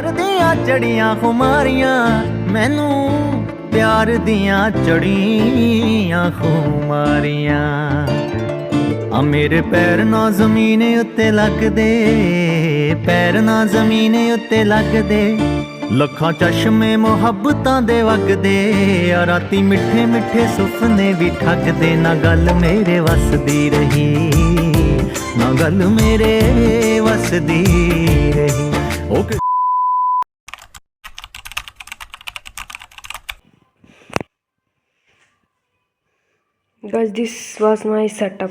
प्यार दियां चढ़ियां खुमारियां मैनू प्यार दियां चढ़ियां खुमारियां आ मेरे पैर ना जमीन उत्ते लगदे पैर ना जमीन उत्ते लगदे लखां चश्मे मुहब्बतां दे वगदे आ राती मिठे मिठे सुपने भी ठगदे ना गल मेरे वसदी रही ना गल मेरे वसदी रही। ओके बस दिस वॉज माई सेटअप।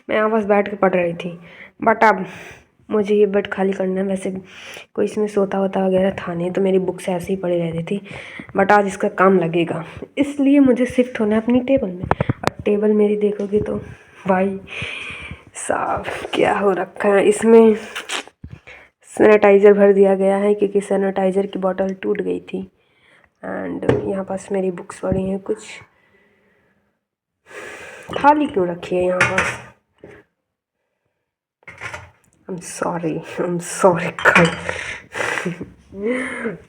मैं यहाँ बस बैठ के पढ़ रही थी, बट अब मुझे ये बेड खाली करना है। वैसे कोई इसमें सोता वोता वगैरह था नहीं, तो मेरी बुक्स ऐसे ही पड़ी रहती थी, बट आज इसका काम लगेगा, इसलिए मुझे शिफ्ट होना है अपनी टेबल में। और टेबल मेरी देखोगे तो भाई साहब क्या हो रखा है, इसमें सैनिटाइज़र भर दिया गया है क्योंकि सैनिटाइज़र की बॉटल टूट गई थी। एंड यहाँ पास मेरी बुक्स पड़ी हैं, कुछ खाली क्यों रखी है यहाँ पास। आई एम सॉरी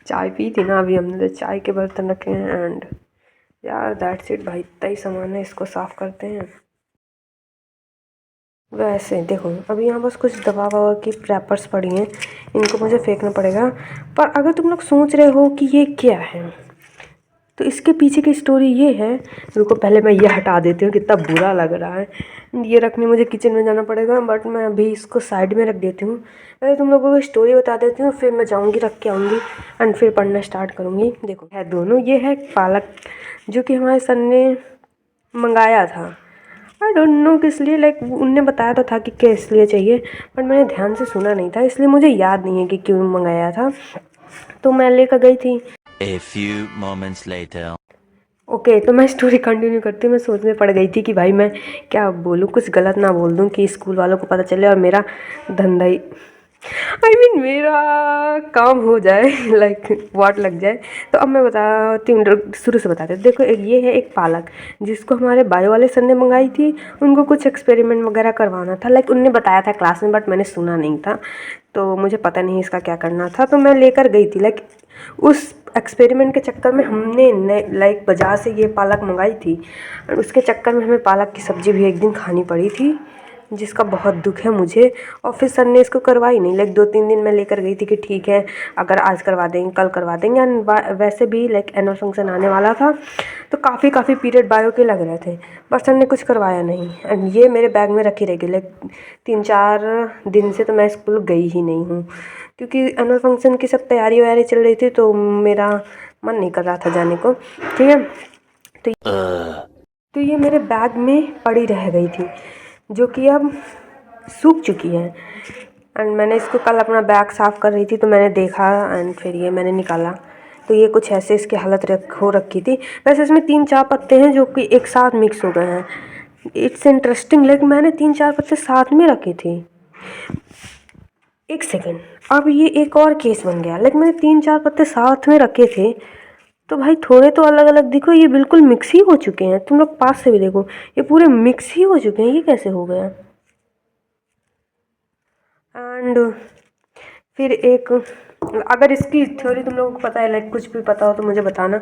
चाय पी थी ना अभी हमने, तो चाय के बर्तन रखे हैं। एंड यार दैट्स इट भाई, इतना ही सामान है, इसको साफ़ करते हैं। वैसे देखो अभी यहाँ बस कुछ दवा ववा की रैपर्स पड़ी हैं, इनको मुझे फेंकना पड़ेगा। पर अगर तुम लोग सोच रहे हो कि ये क्या है, तो इसके पीछे की स्टोरी ये है। रुको पहले मैं ये हटा देती हूँ, कितना बुरा लग रहा है। ये रखने मुझे किचन में जाना पड़ेगा, बट मैं अभी इसको साइड में रख देती हूँ। पहले तुम लोगों को स्टोरी बता देती हूँ, फिर मैं जाऊँगी रख के आऊँगी एंड फिर पढ़ना स्टार्ट करूँगी। देखो है दोनों, ये है पालक जो कि हमारे सर ने मंगाया था। आई डोंट नो किस लिए, लाइक उनने बताया तो था कि किस लिए चाहिए, बट मैंने ध्यान से सुना नहीं था, इसलिए मुझे याद नहीं है कि क्यों मंगाया था। तो मैं लेकर गई थी। A few moments later. Okay तो मैं स्टोरी कंटिन्यू करती हूँ। मैं सोच में पड़ गई थी कि भाई मैं क्या बोलूँ, कुछ गलत ना बोल दूँ कि स्कूल वालों को पता चले और मेरा धंधा ही मेरा काम हो जाए लाइक वाट लग जाए। तो अब मैं बताती हूँ, शुरू से बताते हैं। देखो ये है एक पालक जिसको हमारे बायो वाले सर ने मंगाई थी। उनको कुछ एक्सपेरिमेंट वगैरह करवाना था, लाइक उनने बताया था क्लास में, बट मैंने सुना नहीं था, तो मुझे पता नहीं इसका क्या करना था। तो मैं लेकर गई थी, लाइक उस एक्सपेरिमेंट के चक्कर में हमने लाइक बाज़ार से ये पालक मंगाई थी, और उसके चक्कर में हमें पालक की सब्ज़ी भी एक दिन खानी पड़ी थी, जिसका बहुत दुख है मुझे। और फिर सर ने इसको करवाई नहीं, लाइक 2-3 दिन मैं लेकर गई थी कि ठीक है अगर आज करवा देंगे कल करवा देंगे। एंड वैसे भी लाइक एनुअल फंक्शन आने वाला था, तो काफ़ी पीरियड बायो के लग रहे थे, बट सर ने कुछ करवाया नहीं। एंड ये मेरे बैग में रखी रह गई, लाइक 3-4 दिन से तो मैं स्कूल गई ही नहीं हूँ, क्योंकि एनुअल फंक्शन की सब तैयारी वैयारी चल रही थी, तो मेरा मन नहीं कर रहा था जाने को, ठीक है। तो ये मेरे बैग में पड़ी रह गई थी, जो कि अब सूख चुकी है। एंड मैंने इसको कल अपना बैग साफ़ कर रही थी, तो मैंने देखा एंड फिर ये मैंने निकाला, तो ये कुछ ऐसे इसकी हालत हो रखी थी। वैसे इसमें 3-4 पत्ते हैं जो कि एक साथ मिक्स हो गए हैं। इट्स इंटरेस्टिंग, लाइक मैंने 3-4 पत्ते साथ में रखे थे। एक सेकेंड, अब ये एक और केस बन गया। लाइक मैंने 3-4 पत्ते साथ में रखे थे, तो भाई थोड़े तो अलग अलग दिखो, ये बिल्कुल मिक्स ही हो चुके हैं। तुम लोग पास से भी देखो, ये पूरे मिक्स ही हो चुके हैं, ये कैसे हो गया। एंड फिर एक, अगर इसकी थ्योरी तुम लोगों को पता है, लाइक कुछ भी पता हो तो मुझे बताना,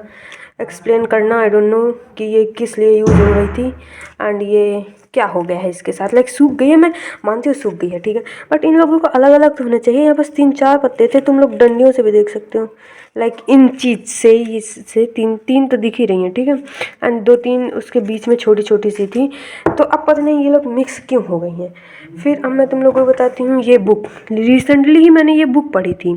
एक्सप्लेन करना। आई डोंट नो कि ये किस लिए यूज़ हो रही थी एंड ये क्या हो गया है इसके साथ। लाइक सूख गई है, मैं मानती हूँ सूख गई है, ठीक है, बट इन लोगों को अलग अलग तो होने चाहिए। यहाँ बस 3-4 पत्ते थे, तुम लोग डंडियों से भी देख सकते हो, लाइक इन चीज़ से इससे 3 तो दिख ही रही हैं, ठीक है, एंड 2-3 उसके बीच में छोटी छोटी सी थी। तो अब पता नहीं ये लोग मिक्स क्यों हो गई हैं। फिर अब मैं तुम लोगों को बताती हूँ, ये बुक रिसेंटली ही मैंने ये बुक पढ़ी थी,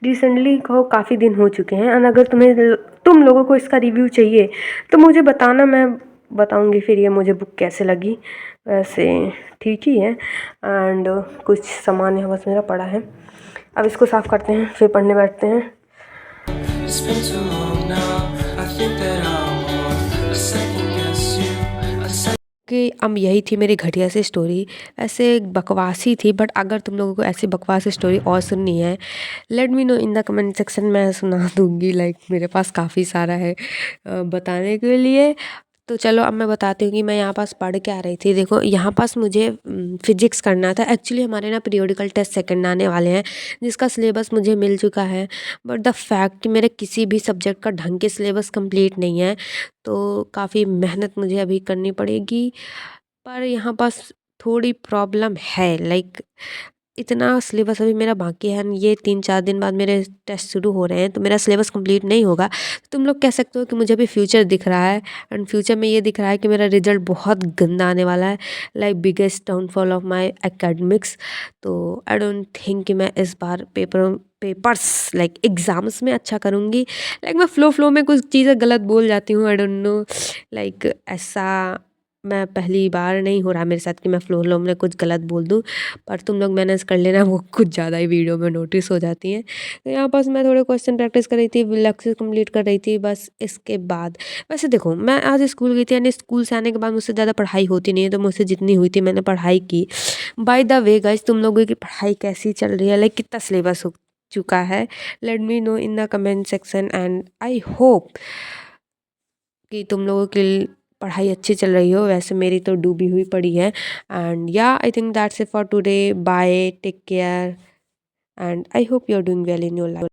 रिसेंटली कहो काफ़ी दिन हो चुके हैं। एंड अगर तुम लोगों को इसका रिव्यू चाहिए तो मुझे बताना, मैं बताऊंगी फिर ये मुझे बुक कैसे लगी। वैसे ठीक ही है। एंड कुछ सामान यहाँ बस मेरा पड़ा है, अब इसको साफ़ करते हैं फिर पढ़ने बैठते हैं। कि अब यही थी मेरी घटिया सी स्टोरी, ऐसे बकवासी थी, बट अगर तुम लोगों को ऐसी बकवास स्टोरी और सुननी है, let me know in the comment section, मैं सुना दूँगी। लाइक मेरे पास काफ़ी सारा है बताने के लिए। तो चलो अब मैं बताती हूँ कि मैं यहाँ पास पढ़ के आ रही थी। देखो यहाँ पास मुझे फिजिक्स करना था। एक्चुअली हमारे ना पीरियोडिकल टेस्ट सेकंड आने वाले हैं, जिसका सिलेबस मुझे मिल चुका है। बट द फैक्ट कि मेरे किसी भी सब्जेक्ट का ढंग के सिलेबस कंप्लीट नहीं है, तो काफ़ी मेहनत मुझे अभी करनी पड़ेगी। पर यहाँ पास थोड़ी प्रॉब्लम है, लाइक इतना सिलेबस अभी मेरा बाकी है। ये 3-4 दिन बाद मेरे टेस्ट शुरू हो रहे हैं, तो मेरा सिलेबस कंप्लीट नहीं होगा। तुम लोग कह सकते हो कि मुझे अभी फ्यूचर दिख रहा है, एंड फ्यूचर में ये दिख रहा है कि मेरा रिजल्ट बहुत गंदा आने वाला है, like biggest downfall of my academics. तो आई डोंट थिंक कि मैं इस बार पेपर्स लाइक एग्ज़ाम्स में अच्छा करूँगी। लाइक मैं फ्लो में कुछ चीज़ें गलत बोल जाती हूँ, आई डोंट नो, लाइक ऐसा मैं पहली बार नहीं हो रहा मेरे साथ कि मैं फ्लो में कुछ गलत बोल दूँ। पर तुम लोग मैनेज कर लेना, वो कुछ ज़्यादा ही वीडियो में नोटिस हो जाती हैं। तो यहाँ पास मैं थोड़े क्वेश्चन प्रैक्टिस कर रही थी, लेक्चर कंप्लीट कर रही थी, बस इसके बाद वैसे देखो मैं आज स्कूल गई थी, यानी स्कूल से आने के बाद मुझसे ज़्यादा पढ़ाई होती नहीं है, तो मुझसे जितनी हुई थी मैंने पढ़ाई की। बाय द वे गाइस, तुम लोगों की पढ़ाई कैसी चल रही है, लाइक कितना सिलेबस हो चुका है? Let me know in the comment section, and I hope कि तुम लोगों की पढ़ाई अच्छी चल रही हो। वैसे मेरी तो डूबी हुई पड़ी है। And yeah I think that's it for today. Bye, take care, and I hope you are doing well in your life.